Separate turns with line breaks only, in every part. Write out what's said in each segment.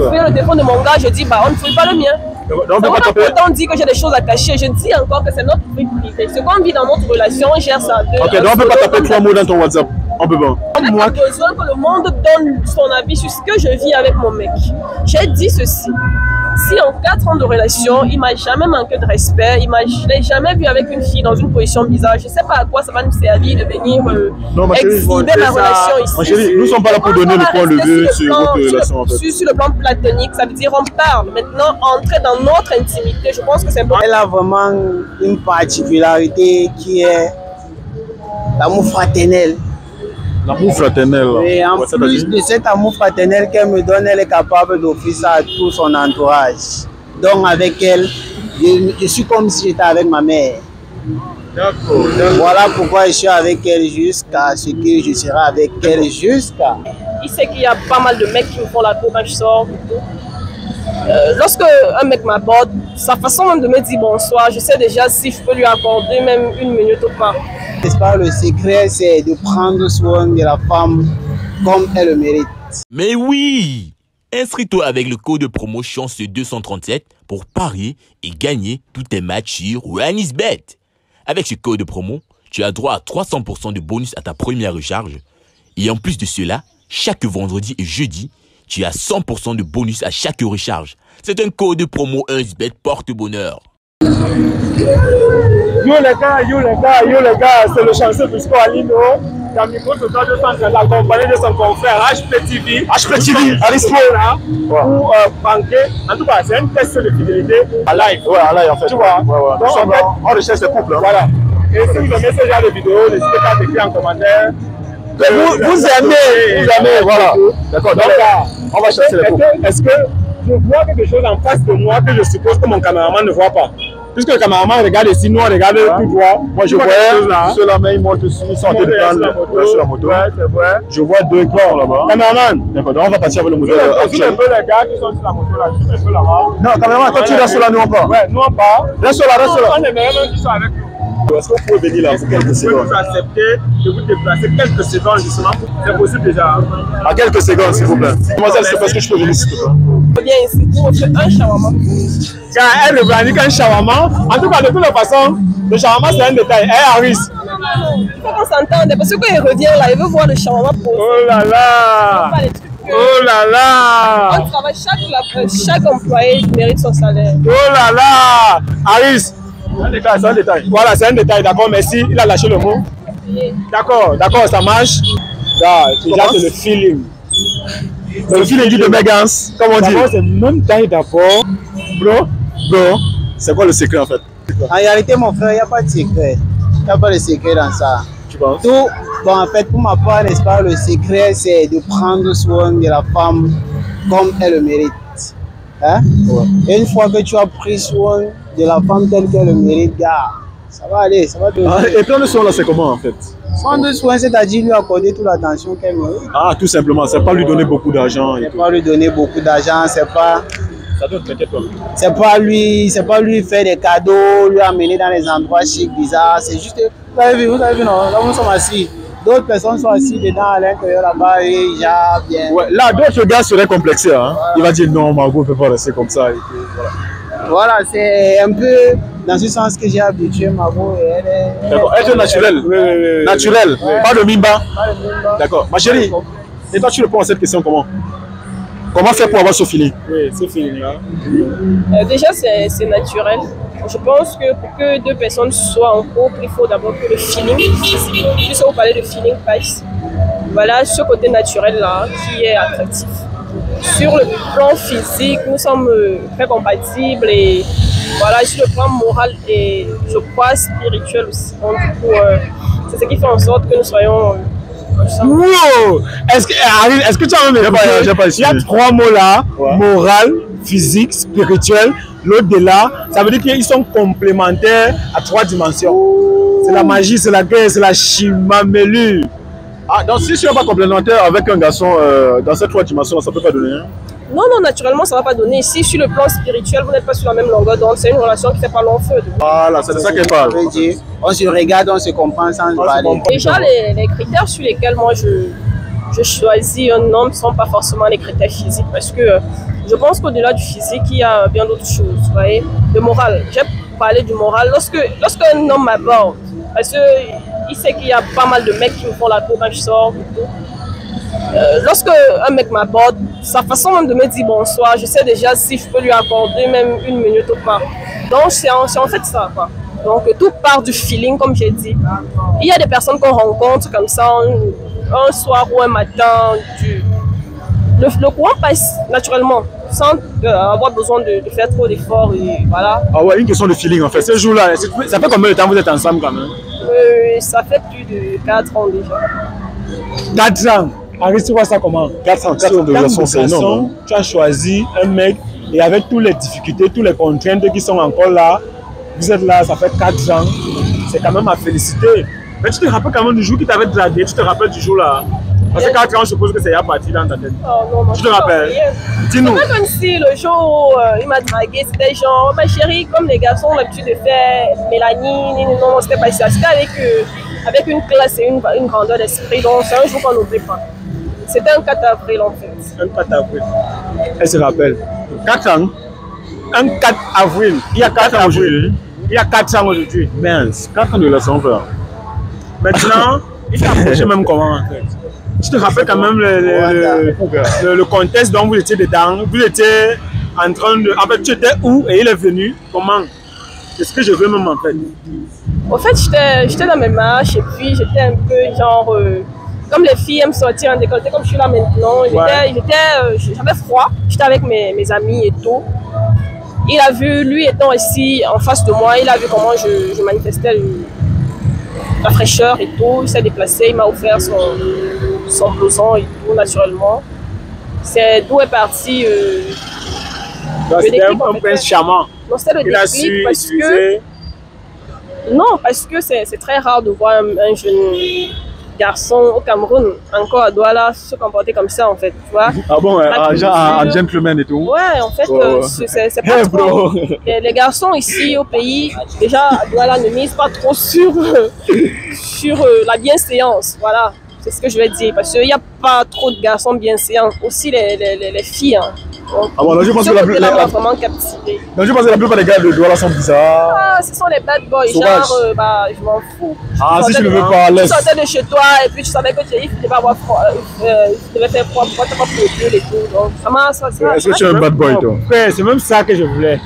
fouiller le téléphone de mon gars, je dis, bah, on ne fouille pas le mien.
Donc, on peut pas
on dit que j'ai des choses à cacher. Je dis encore que c'est notre vie privée. Ce qu'on vit dans notre relation, on gère ça.
Ok, donc on peut pas taper 3 mots dans ton WhatsApp. On peut pas.
On a besoin que le monde donne son avis sur ce que je vis avec mon mec. J'ai dit ceci. Si en 4 ans de relation, il m'a jamais manqué de respect, je l'ai jamais vu avec une fille dans une position bizarre, je sais pas à quoi ça va nous servir de venir exhiber ma relation ici.
Ma chérie, nous ne sommes pas là pour donner le point levé sur votre relation en fait.
Sur le plan platonique, ça veut dire on parle. Maintenant, entrer dans notre intimité, je pense que c'est important.
Elle a vraiment une particularité qui est l'amour fraternel.
L'amour fraternel.
Et en plus de cet amour fraternel qu'elle me donne, elle est capable d'offrir ça à tout son entourage. Donc avec elle, je suis comme si j'étais avec ma mère.
D'accord.
Voilà pourquoi je suis avec elle jusqu'à ce que je serai avec elle jusqu'à...
Il sait qu'il y a pas mal de mecs qui me font la cour quand je sors. Lorsque un mec m'aborde, sa façon même de me dire bonsoir, je sais déjà si je peux lui accorder même 1 minute ou pas.
N'est-ce pas, le secret, c'est de prendre soin de la femme comme elle le mérite.
Mais oui! Inscris-toi avec le code de promo Chance 237 pour parier et gagner tous tes matchs sur OneXBet. Avec ce code de promo, tu as droit à 300% de bonus à ta première recharge. Et en plus de cela, chaque vendredi et jeudi, tu as 100% de bonus à chaque recharge. C'est un code de promo OneXBet porte-bonheur.
Yo les gars, c'est le chanceux Bisco Alino. Dans le micro total de centre, accompagné de son confrère HPTV, Arispo là, pour banquer. En tout cas, c'est un test de fidélité à live.
Ouais, à live en fait.
Tu vois.
Donc, en fait, on recherche des couples. Hein.
Voilà. Et si vous aimez ce genre de vidéo, n'hésitez pas à écrire en commentaire.
Vous aimez, voilà. D'accord, donc on va chercher les couples.
Est-ce que je vois quelque chose en face de moi que je suppose que mon caméraman ne voit pas? Puisque le caméraman regarde ici, nous on regarde tout droit.
Moi je vois ceux-là, mais ils montent dessus, ils sont en train de prendre sur la moto.
Ouais, c'est vrai.
Je vois 2 corps là-bas.
Caméraman.
D'accord, donc on va partir avec le moteur.
Juste un peu les gars qui sont sur la moto là, juste un peu là-bas.
Non, caméraman, toi tu restes là, nous on part.
Ouais, nous on part.
Reste là.
On aimerait même qu'ils soient avec nous.
Est-ce que vous pouvez venir là pour quelques secondes?
Vous accepter de vous déplacer quelques secondes justement. C'est possible déjà.
À quelques secondes s'il vous plaît. Mademoiselle, c'est parce que je peux venir s'il te plaît.
Viens ici, on fait un shawarma.
Car elle revendique un shawarma. En tout cas, de toutes les façons, le shawarma c'est un détail. Elle Aris.
Il faut qu'on s'entende parce que quand il revient là, il veut voir le shawarma posé.
Oh là là! Oh là là!
On travaille, chaque employé mérite son salaire.
Oh là là! Aris! C'est un détail. Voilà, c'est un détail, d'accord, merci. Il a lâché le mot. D'accord, ça marche. Déjà, c'est le feeling.
Le feeling de Megans, comme on dit.
C'est même taille d'abord. Bro,
c'est quoi le secret en fait?
En réalité, mon frère, il n'y a pas de secret. Il n'y a pas de secret dans ça.
Tu penses?
Tout, bon, en fait, pour ma part, n'est-ce pas, le secret, c'est de prendre soin de la femme comme elle le mérite. Hein? Ouais. Et une fois que tu as pris soin de la femme telle qu'elle le mérite, gars, ça va aller, ça va te...
Et prendre soin là, c'est comment en fait?
Prendre soin, c'est-à-dire lui accorder toute l'attention qu'elle mérite.
Ah, tout simplement, c'est pas lui donner beaucoup d'argent.
C'est pas lui donner beaucoup d'argent, c'est pas...
Ça donne peut-être pas.
C'est pas lui faire des cadeaux, lui amener dans les endroits chics, bizarres. C'est juste... Vous avez vu, non? Là, nous sommes assis. D'autres personnes sont assises dedans à l'intérieur là-bas et déjà bien.
Ouais, là, d'autres gars seraient complexés. Hein? Voilà. Il va dire non, Margot ne peut pas rester comme ça. Et puis,
voilà, c'est un peu dans ce sens que j'ai habitué Margot.
D'accord, être naturel.
Oui.
Naturel,
oui.
Pas de mimba.
Pas de mimba.
D'accord. Ma chérie, et toi tu réponds à cette question comment? Comment faire pour avoir ce feeling?
Oui, ce feeling-là.
Déjà, c'est naturel. Je pense que pour que deux personnes soient en couple, il faut d'abord que le feeling, puisque vous parlez de feeling passe. Voilà ce côté naturel-là qui est attractif. Sur le plan physique, nous sommes très compatibles et voilà, sur le plan moral et je crois spirituel aussi. Donc du coup, c'est ce qui fait en sorte que nous soyons...
Wow! Est-ce que tu as même il y a 3 mots là, ouais. Moral, physique, spirituel, l'au-delà, ça veut dire qu'ils sont complémentaires à 3 dimensions. C'est la magie, c'est la guerre, c'est la chimamélue.
Ah, donc si je ne suis pas complémentaire avec un garçon dans ces 3 dimensions, ça ne peut pas donner hein?
Non, naturellement, ça ne va pas donner. Si sur le plan spirituel, vous n'êtes pas sur la même longueur d'onde, c'est une relation qui ne fait pas long feu.
Voilà, c'est de ça qu'elle parle.
On se regarde, on se comprend sans parler.
Déjà, les critères sur lesquels moi je choisis un homme ne sont pas forcément les critères physiques parce que je pense qu'au-delà du physique, il y a bien d'autres choses, vous voyez. Le moral, j'ai parlé du moral. Lorsqu'un homme m'aborde, parce qu'il sait qu'il y a pas mal de mecs qui me font la cour quand je sors et tout. Lorsque un mec m'aborde, sa façon même de me dire bonsoir, je sais déjà si je peux lui accorder même une minute ou pas. Donc c'est en fait ça, quoi. Donc tout part du feeling, comme j'ai dit. Il y a des personnes qu'on rencontre comme ça un soir ou un matin. Le courant passe naturellement, sans avoir besoin de faire trop d'efforts et voilà.
Ah ouais, une question de feeling en fait. Ce jour-là, ça fait combien de temps vous êtes ensemble quand même?
Ça fait plus de 4 ans déjà.
4 ans. Aris, tu vois ça comment? 4 ans de relation, c'est énorme. Tu as choisi un mec et avec toutes les difficultés, toutes les contraintes qui sont encore là, vous êtes là, ça fait 4 ans. C'est quand même à féliciter. Mais tu te rappelles quand même du jour qui t'avait dragué, tu te rappelles du jour là? Parce que 4 ans, je suppose que c'est parti dans ta tête.
Oh, non,
tu te rappelles?
Dis-nous. C'est pas comme si le jour où il m'a dragué, c'était genre, ma chérie, comme les garçons ont l'habitude de faire Mélanie, non, c'était pas ça. C'était avec une classe et une grandeur d'esprit. Donc c'est un jour qu'on n'oublie pas. C'était un 4 avril en fait.
Un 4 avril. Elle se rappelle. 4 ans. Un 4 avril. Il y a 4 avril. Il y a 4 ans aujourd'hui.
Mince, 4 ans de relation, frère.
Maintenant, il t'a approché même comment en fait? Tu te rappelles quand même le contexte dont vous étiez dedans? Vous étiez en train de... En fait, tu étais où et il est venu? Comment? C'est ce que je veux même en fait.
En fait, j'étais dans mes marches et puis j'étais un peu genre... comme les filles aiment sortir en décolleté, comme je suis là maintenant, j'avais froid, j'étais avec mes amis et tout. Il a vu, lui étant ici en face de moi, il a vu comment je manifestais la fraîcheur et tout. Il s'est déplacé, il m'a offert son blouson et tout, naturellement. C'est d'où est parti
c'était un prince charmant.
Non, c'était le déclic parce que... Non, parce que c'est très rare de voir un jeune garçon au Cameroun, encore à Douala, se comporter comme ça en fait, tu vois.
Ah bon, un gentleman et tout.
Ouais, en fait, c'est pas trop... Les garçons ici au pays, déjà à Douala ne misent pas trop sur la bienséance, voilà. C'est ce que je vais dire, parce qu'il n'y a pas trop de garçons bienséants, aussi les filles. Hein. Donc,
ah bon, non, je pense que la plupart des gars de Douala sont bizarres.
Ah, ce sont les bad boys, genre, je m'en fous.
Ah, si tu ne veux pas, laisse.
Tu sortais de chez toi et puis tu savais que il devait avoir froid, il devait faire froid, pourquoi tu n'as pas produit et tout. Donc,
est-ce que tu es un bad boy, toi?
C'est même ça que je voulais.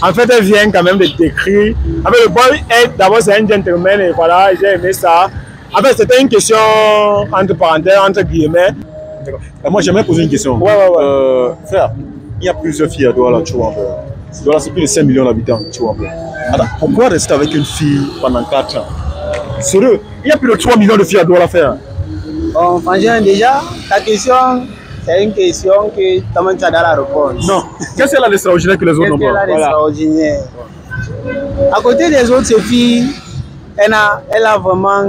En fait, elle vient quand même de décrire. En fait, le boy, d'abord, c'est un gentleman et voilà, j'ai aimé ça. En fait, c'était une question entre parenthèses, entre guillemets.
Moi, j'aimerais poser une question.
Ouais.
Frère, il y a plusieurs filles à Douala, tu vois un peu. Douala, c'est plus de 5 millions d'habitants, tu vois un peu. Alors, pourquoi rester avec une fille pendant 4 ans? Sérieux, il y a plus de 3 millions de filles à Douala faire.
Bon, franchement, déjà, ta question, c'est une question que tout le monde a dans la réponse.
Non. Qu'est-ce qu'elle a d'extraordinaire que les autres n'ont pas?
Qu'est-ce qu'elle a d'extraordinaire? À côté des autres filles, elle a vraiment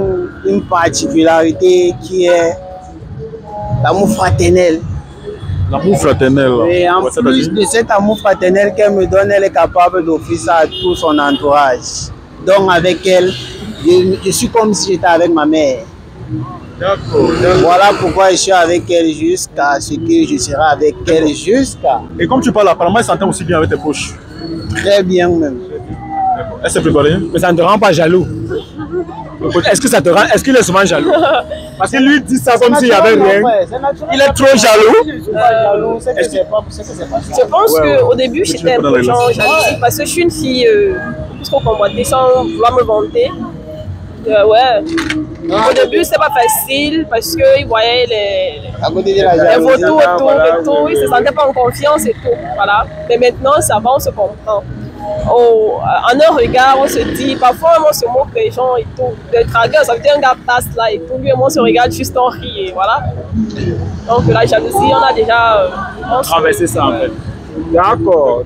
une particularité qui est l'amour fraternel.
L'amour fraternel.
Et en plus de cet amour fraternel qu'elle me donne, elle est capable d'offrir ça à tout son entourage. Donc avec elle, je suis comme si j'étais avec ma mère.
D'accord.
Voilà pourquoi je suis avec elle jusqu'à ce que je serai avec elle jusqu'à...
Et comme tu parles, apparemment, elle s'entend aussi bien avec tes proches.
Très bien même.
Elle s'est préparée.
Mais ça ne te rend pas jaloux. Est-ce que ça te rend... Est-ce qu'il est souvent jaloux? Parce qu'il lui dit ça comme s'il n'y avait rien. Il est trop jaloux.
Je pense qu'au début, j'étais un peu jalousie parce que je suis une fille trop convoitée sans vouloir me vanter. Au début, c'était pas facile parce qu'il voyait les vautours et tout. Il se sentait pas en confiance et tout. Voilà. Mais maintenant, ça va, on se comprend. En un regard, on se dit, parfois on se moque des gens et tout. Les dragueurs, ça veut dire un gars passe là et tout. Lui et moi, on se regarde juste en rit et voilà. Donc la jalousie, on a déjà
traversé ça en fait. D'accord.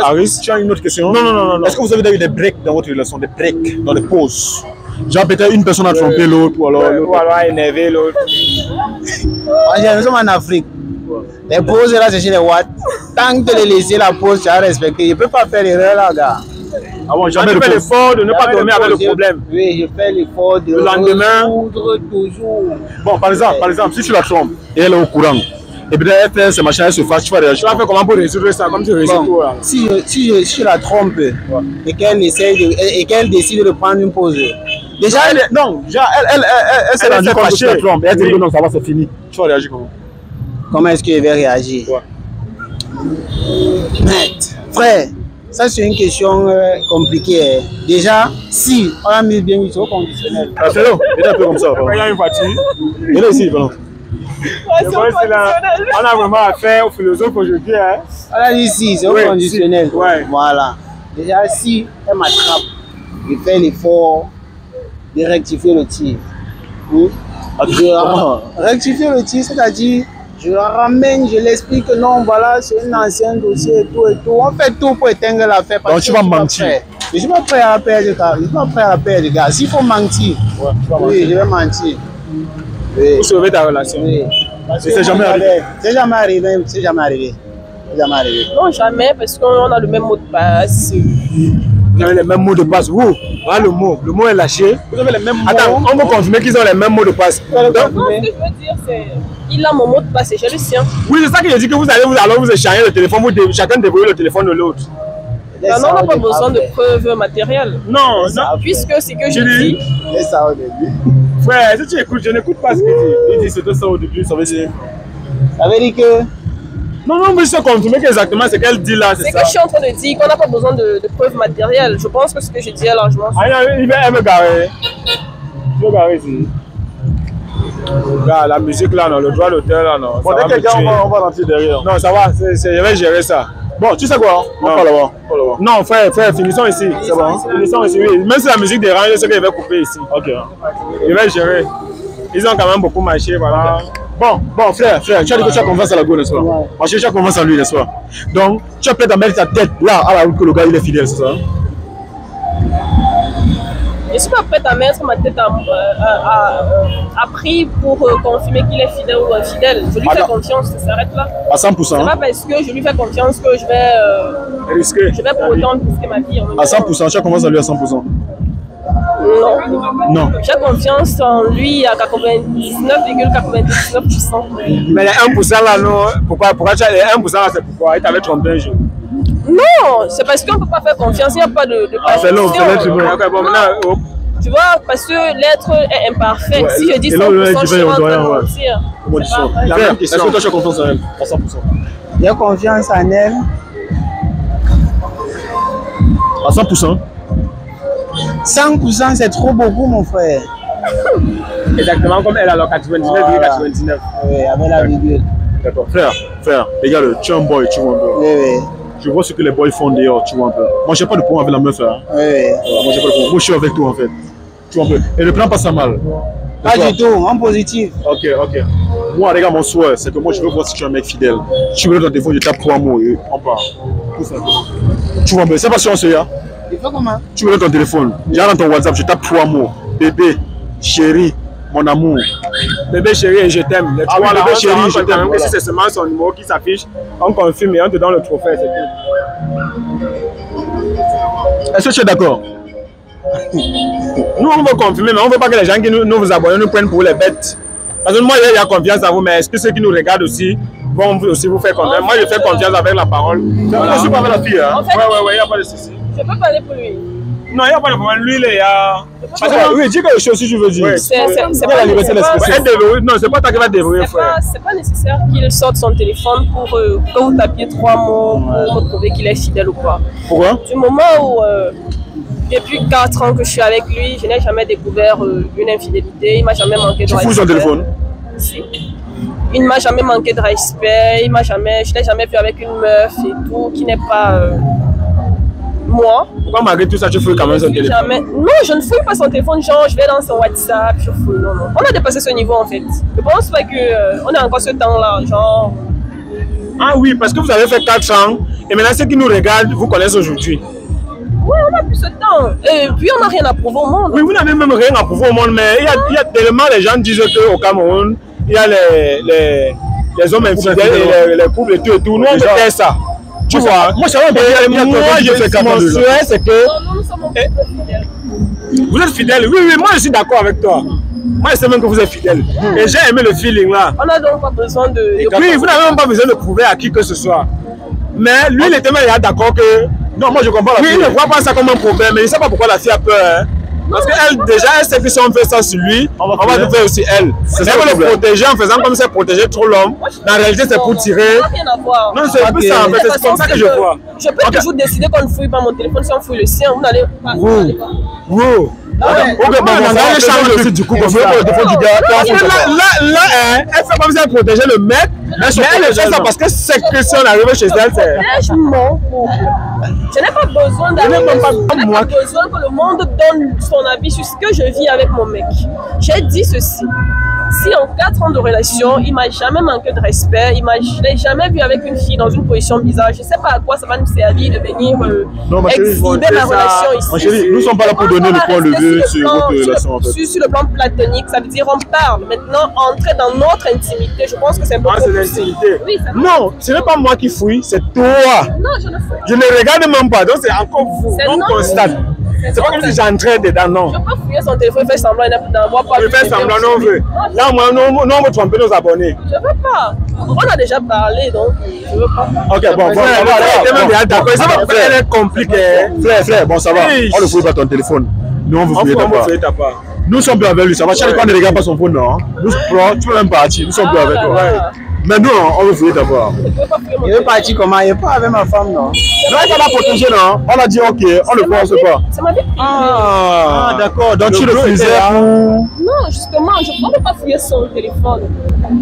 Aris, tu as une autre question?
Non. Est-ce que vous avez eu des breaks dans votre relation, des breaks, dans des pauses? Genre peut-être une personne a trompé l'autre ou alors
énervé l'autre.
Nous sommes en Afrique. Les pauses là, c'est chez les Watts. Tant que tu les laisses la pause, tu as respecté. Je ne peux pas faire l'erreur là, gars.
Ah bon, jamais
fait l'effort de ne pas dormir avec le problème.
Oui, je fais l'effort de
le lendemain
résoudre toujours.
Bon, par exemple, si tu la trompes et elle est au courant, et peut-être elle fait ces machins, elle se fâche, tu vas réagir.
Tu vas faire comment pour résoudre ça, comme tu résous tout là.
Si je la trompe et qu'elle décide de prendre une pause. Déjà,
elle s'est rendue compte que tu la trompes. Elle dit que non, ça va, c'est fini. Tu vas réagir comment?
Comment est-ce qu'elle va réagir? Frère, ça c'est une question compliquée. Déjà, si on a mis bien au conditionnel.
C'est long, il est un peu comme ça.
Il y a une voiture.
Il est ici, pardon.
On a vraiment affaire aux philosophes aujourd'hui. Hein?
On a dit si, c'est au conditionnel. Voilà. Déjà, si elle m'attrape, je fais l'effort de rectifier le tir. Rectifier le tir, c'est-à-dire, je la ramène, je l'explique que non, voilà, c'est un ancien dossier et tout et tout. On fait tout pour éteindre l'affaire.
Donc tu vas mentir.
Je ne suis pas prêt à la perdre, gars. Je suis pas prêt à la perdre, gars. S'il faut mentir, oui, je vais mentir. Oui.
Pour sauver ta relation.
Oui.
C'est jamais arrivé.
C'est jamais arrivé. C'est jamais arrivé. C'est jamais arrivé.
Non, jamais, parce qu'on a le même mot de passe.
Vous avez les mêmes mots de passe. Vous, voilà le mot est lâché. Vous avez les mêmes mots. Attends, on peut confirmer qu'ils ont les mêmes mots de passe.
Non, ce que je veux dire, c'est il a mon mot de passe et j'ai le sien.
Oui, c'est ça que je dis que vous allez vous échanger le téléphone, chacun déverrouiller le téléphone de l'autre.
Non, on n'a pas besoin de preuves matérielles.
Non,
puisque c'est que je dis.
C'est ça au début.
Frère, si tu écoutes, je n'écoute pas ce qu'il dit. Il dit c'était ça au début, ça veut dire.
Ça veut dire que.
Non, mais je sais confirmer qu'exactement ce qu'elle dit là, c'est ça.
C'est que je suis en train de dire qu'on n'a pas besoin de preuves matérielles. Je pense que ce que je dis est largement.
Elle me garer. Je vais garer ici. Là, la musique là, non, le droit d'auteur là, non.
Bon, dès quelqu'un, on va rentrer derrière.
Non, ça va, je vais gérer ça.
Bon, tu sais quoi? On va là-bas.
Non, frère, finissons ici. C'est bon. Finissons ici, oui. Même si la musique dérange, je sais qu'il va couper ici.
Ok.
Je vais gérer. Ils ont quand même beaucoup marché, voilà.
Bon, frère, tu as dit que tu as confiance à la go, n'est-ce pas? Parce que tu as confiance en lui, n'est-ce pas? Donc, tu as peut-être à mettre ta tête là, à la route que le gars il est fidèle, c'est ça?
Je ne suis pas prête à mettre ma tête à prix pour confirmer qu'il est fidèle ou infidèle. Je lui fais confiance, ça s'arrête là.
À 100%.
C'est pas parce que je lui fais confiance que je vais
risquer.
Je vais pour autant risquer ma vie.
À 100%, tu as confiance en lui à 100%.
Non. J'ai confiance en lui à 99,99%.
Mais les 1% là, non. Pourquoi tu as les 1% là, c'est pourquoi? Il t'avait trompé un jour.
Non, c'est parce qu'on ne peut pas faire confiance, il n'y a pas de
c'est long, c'est long,
tu vois, parce que l'être est imparfait. Si je dis 100%, je suis en train de mentir.
Est-ce que toi tu as confiance en elle à 100%?
J'ai confiance en elle.
À 100%?
100% c'est trop beaucoup, mon frère.
Exactement comme elle, alors 99,99.
Oui, avec la virgule.
D'accord. Frère, regarde, tu es un boy, tu vois un peu.
Oui.
Je vois ce que les boys font dehors, tu vois un peu. Moi, j'ai pas de problème avec la meuf, hein.
Oui.
Moi, j'ai pas de problème. Moi, je suis avec toi, en fait. Tu vois un peu. Et ne prends pas ça mal.
Pas du tout, en positif.
Ok. Moi, regarde, mon souhait, c'est que moi, je veux voir si tu es un mec fidèle. Tu veux dans tes téléphone, je tape 3 mots et on part. Tout ça. Tu vois un peu. C'est pas si on se y a.
Il faut comment?
Tu veux dans ton téléphone. J'ai dans ton WhatsApp, je tape 3 mots. Bébé, chérie, mon amour.
Bébé chéri et je t'aime.
Ah oui, bébé chéri, je t'aime.
Si c'est seulement son numéro qui s'affiche, on confirme et on te donne le trophée, c'est tout.
Est-ce que tu es d'accord?
Nous, on veut confirmer, mais on ne veut pas que les gens qui nous abonnent nous prennent pour les bêtes. Parce que moi, il y a confiance à vous, mais est-ce que ceux qui nous regardent aussi vont aussi vous faire confiance? Moi, je fais confiance avec la parole.
Voilà. Je suis pas avec la fille, hein?
En fait,
ouais, il n'y a pas de souci.
Je peux parler pour lui.
Non, il n'y a pas de problème. Lui, il est à...
Oui, dis quelque chose si tu veux dire.
C'est pas la liberté d'expression.
Non, c'est pas toi qui vas déverrouiller, frère.
C'est pas nécessaire qu'il sorte son téléphone pour que vous tapiez 3 mots pour me prouver qu'il est fidèle ou pas.
Pourquoi?
Du moment où, depuis 4 ans que je suis avec lui, je n'ai jamais découvert une infidélité. Il m'a jamais manqué de respect.
Tu fous son téléphone?
Si. Il ne m'a jamais manqué de respect. Je ne l'ai jamais vu avec une meuf et tout, qui n'est pas... moi.
Pourquoi malgré tout ça, tu fouilles quand même son téléphone?
Non, je ne fouille pas son téléphone, genre je vais dans son WhatsApp, je fouille, non. On a dépassé ce niveau en fait. Je pense pas qu'on est encore ce temps-là, genre...
Ah oui, parce que vous avez fait 4 ans, et maintenant ceux qui nous regardent, vous connaissent aujourd'hui.
Oui, on a plus ce temps. Et puis on n'a rien à prouver au monde.
Oui, vous n'avez même rien à prouver au monde, mais il y a tellement les gens disent qu'au Cameroun, il y a les hommes infidèles et les couples et tout. Nous, on fait ça. Tu vois, moi, je fais mon souhait, c'est que...
Non, nous sommes fidèles.
Vous êtes fidèle? Oui, moi je suis d'accord avec toi. Moi, je sais même que vous êtes fidèle. Et j'ai aimé le feeling là.
On n'a donc pas besoin de...
Oui, vous n'avez même pas besoin de prouver à qui que ce soit. Mais lui, il était même d'accord que...
Non, moi je comprends la
oui,
fille.
il ne voit pas ça comme un problème, mais il ne sait pas pourquoi la fille a peur. Hein. Parce qu'elle, déjà, elle sait que si on fait ça sur lui, on va tout faire aussi elle.
C'est
elle
ça
veut le protéger en faisant comme si elle protégeait trop l'homme. En réalité, c'est pour tirer.
Ça n'a rien à voir.
Non, c'est un peu ça, en fait. C'est comme ça que je vois.
Je peux toujours décider qu'on ne fouille pas mon téléphone si on fouille le sien. Vous n'allez pas.
Vous.
Ok, bon, on change aussi du coup, comme ça, le téléphone du gars.
Là, elle fait comme si elle protégeait le mec, mais elle fait ça parce que c'est que si on arrive chez elle, c'est...
Je m'en fous. Je n'ai pas besoin d'aller. Je n'ai pas besoin que le monde donne son avis sur ce que je vis avec mon mec. J'ai dit ceci. Si en 4 ans de relation, il m'a jamais manqué de respect, je n'ai jamais vu avec une fille dans une position bizarre, je ne sais pas à quoi ça va nous servir de venir exhiber ma relation ici.
Ma chérie, nous ne sommes pas là pour donner le point levé sur votre relation.
Sur le plan platonique, ça veut dire on parle. Maintenant, entrer dans notre intimité, je pense que c'est un peu
c'est l'intimité.
Oui,
non, ce n'est pas moi qui fouille, c'est toi.
Non, je ne fouille.
Je ne regarde même pas, donc c'est encore vous. On constate. C'est pas comme si j'entrais dedans, non.
Je peux fouiller son téléphone, il fait semblant, il n'a pas
vu. Il fait semblant, non, on veut. Là, moi, non, on veut tromper nos abonnés.
Je veux pas. On a déjà parlé, donc je veux pas.
Ok, bon,
d'accord. Elle est compliquée.
Frère, bon, ça va. On ne fouille pas ton téléphone. Nous, on veut fouiller ta part. Nous sommes plus avec lui, ça va. Chaque fois, on ne regarde pas son phone, non. Nous, tu peux même partir. Nous sommes plus avec toi. Mais nous, on veut fouiller d'abord.
Il veut partir comment? Il n'est pas avec ma femme, non?
Non, on va protéger, non? On a dit, ok, on le pense pas.
C'est ma vie privée.
Ah, d'accord. Donc, tu le faisais pour...
Non, justement, on ne peut pas fouiller son téléphone.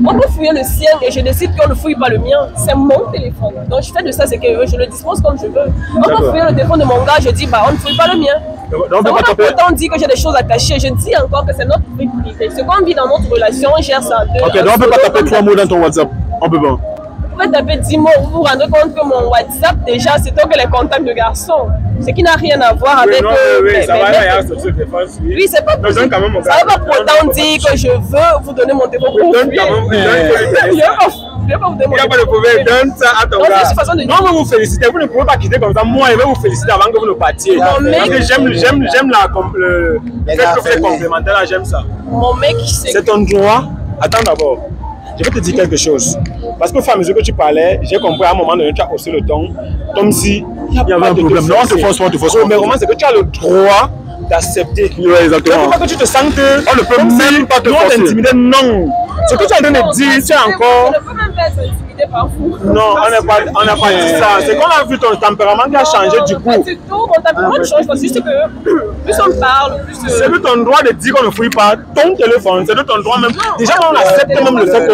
On peut fouiller le sien et je décide qu'on ne fouille pas le mien. C'est mon téléphone. Donc, je fais de ça ce que je le dispose comme je veux. On peut fouiller le téléphone de mon gars, je dis, bah, on ne fouille pas le mien. On peut pas pourtant dire que j'ai des choses à cacher. Je dis encore que c'est notre vie privée. Ce qu'on vit dans notre relation, on gère ça à deux.
Ok, donc on peut pas taper 3 mots dans ton WhatsApp. On peut pas.
Vous pouvez taper 10 mots, vous vous rendez compte que mon WhatsApp, déjà, c'est donc les contacts de garçons. Ce qui n'a rien à voir avec...
Oui, ça va, il y a ce truc de face.
Oui, c'est pas... Ça ne veut pas pourtant dire que je veux vous donner mon téléphone. Il n'y a
pas de problème, donne ça à ton gars. Non, mais vous félicitez, vous ne pouvez pas quitter comme ça. Moi, je vais vous féliciter avant que vous ne partiez. Parce que j'aime le fait que vous êtes complémentaire, là, j'aime ça.
Mon mec,
c'est ton droit. Attends d'abord. Je vais te dire quelque chose. Parce que au fur et à mesure que tu parlais, j'ai compris à un moment donné, tu as haussé le ton. Comme si il y avait un problème. Non, on te force, mais vraiment, c'est que tu as le droit d'accepter.
Oui, exactement.
Il ne faut pas que tu te sentes que on ne peut même pas te intimider. Non. Ce que tu as en train de dire, tu es encore...
Je ne peux même pas être intimidé par vous.
Non, on n'a pas dit ça. C'est qu'on a vu ton tempérament qui a changé du coup.
Pas du tout, mon tempérament ne change pas. C'est juste que plus on parle, plus...
C'est de ton droit de dire qu'on ne fouille pas ton téléphone. C'est de ton droit même. Déjà, on accepte même le fait que...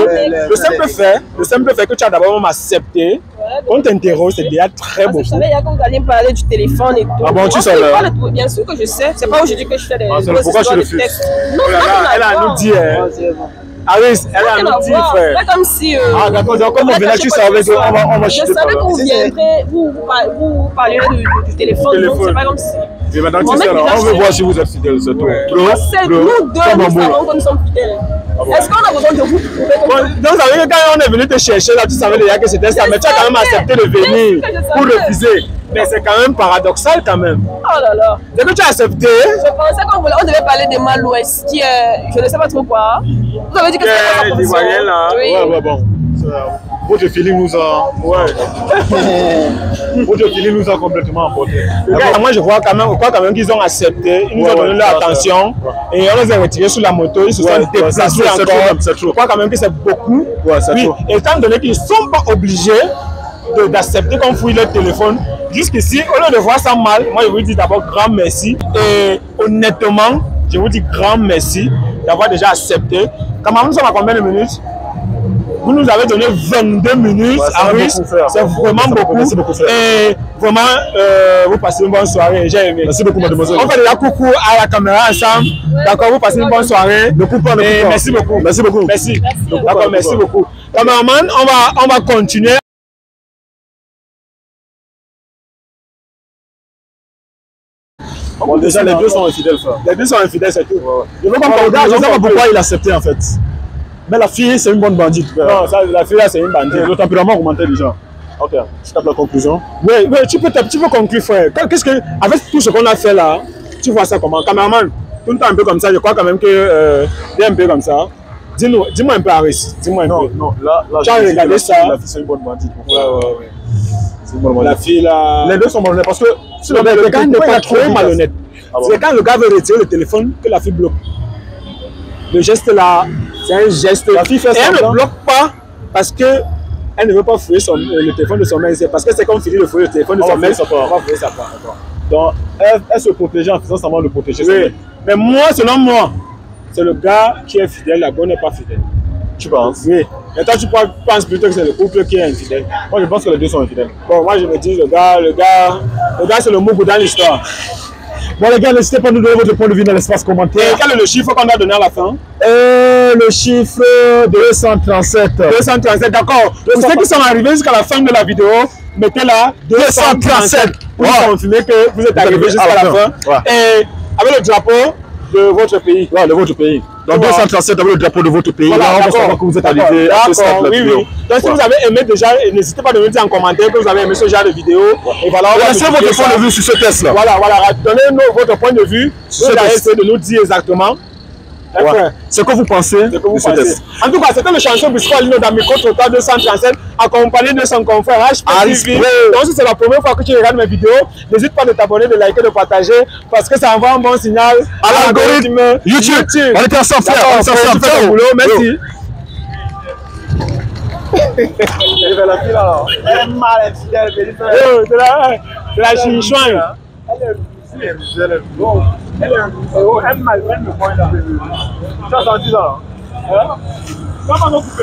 Le simple fait que tu as d'abord même accepté. On t'interroge, c'est déjà très beau.
Je savais, il y a quand vous allez me parler du téléphone et tout.
Ah bon, tu savais?
Bien sûr que je sais. C'est pas aujourd'hui que je fais des...
Pourquoi tu refuses?
Non,
elle a nous dit... Ah oui, elle a nous dit, frère.
C'est comme si...
Ah d'accord, donc comme on venait, tu savais qu'on va chuter.
Je savais que vous viendrez, vous parlerez du téléphone, donc c'est pas comme si...
Et maintenant, tu sais, on veut voir si vous êtes fidèles, c'est tout.
C'est nous deux, nous savons que nous sommes fidèles. Est-ce qu'on a besoin de vous prouver?
Donc, ça veut dire que quand on est venu te chercher, là, tu savais déjà que c'était ça, mais tu as quand même accepté de venir pour refuser. Mais c'est quand même paradoxal, quand même.
Oh là là.
C'est que tu as accepté.
Je pensais qu'on devait parler des Malouès, qui est... Je ne sais pas trop quoi. Vous avez dit que c'est
pas ça. Là.
Oui. Ouais, bon. Votre feeling nous a... Votre feeling nous a complètement emporté.
Moi, je vois quand même qu'ils ont accepté. Ils nous ont donné leur attention. Et on les a retirés sur la moto. Ils se sont déplacés encore. Je crois quand même que c'est beaucoup. Oui. Étant donné qu'ils ne sont pas obligés d'accepter qu'on fouille leur téléphone. Jusqu'ici, au lieu de voir ça mal, moi je vous dis d'abord grand merci. Et honnêtement, je vous dis grand merci d'avoir déjà accepté. Quand même, nous sommes à combien de minutes? Vous nous avez donné 22 minutes. C'est vraiment beaucoup.
Merci beaucoup, frère.
Et vraiment, vous passez une bonne soirée. J'ai aimé.
Merci beaucoup, mademoiselle.
On fait déjà coucou à la caméra ensemble. D'accord, vous passez une bonne soirée.
Ne coupe pas, ne coupe pas.
Merci beaucoup.
Merci beaucoup.
Merci. D'accord, merci beaucoup. Cameraman, on va continuer.
Bon, déjà, les deux sont infidèles, frère.
Les deux sont infidèles, c'est tout.
Je ne sais pas pourquoi il a accepté, en fait. Mais la fille, c'est une bonne bandite.
Non, ça, la fille, là, c'est une bandite.
Le tempérament augmenté déjà. Ok, je tape la conclusion.
Oui, tu peux conclure, frère. Qu'est-ce que, avec tout ce qu'on a fait là, tu vois ça comment? Cameraman, tout le temps un peu comme ça. Je crois quand même que c'est un peu comme ça. Dis-moi un peu, Aris. Dis-moi un peu.
Non, là,
tu as regardé ça.
La fille, c'est une bonne bandite.
Ouais.
C'est une bonne bandite.
La fille, là.
Les deux sont malhonnêtes parce que
le gars n'est pas trop malhonnête.
Ah bon?
C'est quand le gars veut retirer le téléphone que la fille bloque. Le geste là, c'est un geste.
La fille fait
et elle
semblant.
ne bloque pas parce que elle ne veut pas fouiller le téléphone de son mec. C'est parce que c'est comme Philippe de fouiller le téléphone de son mec. On va fouiller sa part.
Donc, elle se protégeait en faisant semblant de protéger son
Oui.
mec.
Mais moi, selon moi, c'est le gars qui est fidèle, la bonne n'est pas fidèle.
Tu penses?
Oui. Et toi, tu penses plutôt que c'est le couple qui est infidèle.
Moi, je pense que les deux sont infidèles.
Bon, moi, je me dis, le gars, c'est le Mougou dans l'histoire.
Bon, les gars, n'hésitez pas à nous donner votre point de vue dans l'espace
Et
commentaire.
quel est le chiffre qu'on doit donner à la fin?
Le chiffre 237.
237, d'accord. Pour ceux qui sont arrivés jusqu'à la fin de la vidéo, mettez là 237 pour confirmer que vous êtes arrivés jusqu'à la fin.
Ouais.
Et avec le drapeau de votre pays.
Ouais, de votre pays. Donc, 237 avec le drapeau de votre pays.
Voilà,
Là, on va
d'accord.
savoir que vous êtes arrivé à ce stade de la
Oui,
vidéo.
oui. Donc, si vous avez aimé déjà, n'hésitez pas à nous dire en commentaire que vous avez aimé ce genre de vidéo. Et voilà, on va
Laissez votre point de vue sur ce test-là.
Voilà, donnez-nous votre point de vue. Vous allez essayer de nous dire exactement.
Ouais. Ce que vous pensez
Ce que vous
de ce
pensez.
test.
En tout cas, c'était le chanson Biscolino dans Micro Total 237, accompagné de son confrère
Aris
HPTV.
Pro.
Donc, si c'est la première fois que tu regardes mes vidéos, n'hésite pas de t'abonner, de liker, de partager, parce que ça envoie un bon signal
À l'algorithme YouTube. On était ensemble, frère. On était ensemble.
Tu fais ton boulot, merci.
La fille là. Elle est mal infidèle.
C'est la chinchouane.
Elle est mal, elle me pointe là. Tu as senti ça là?
Comment on coupe?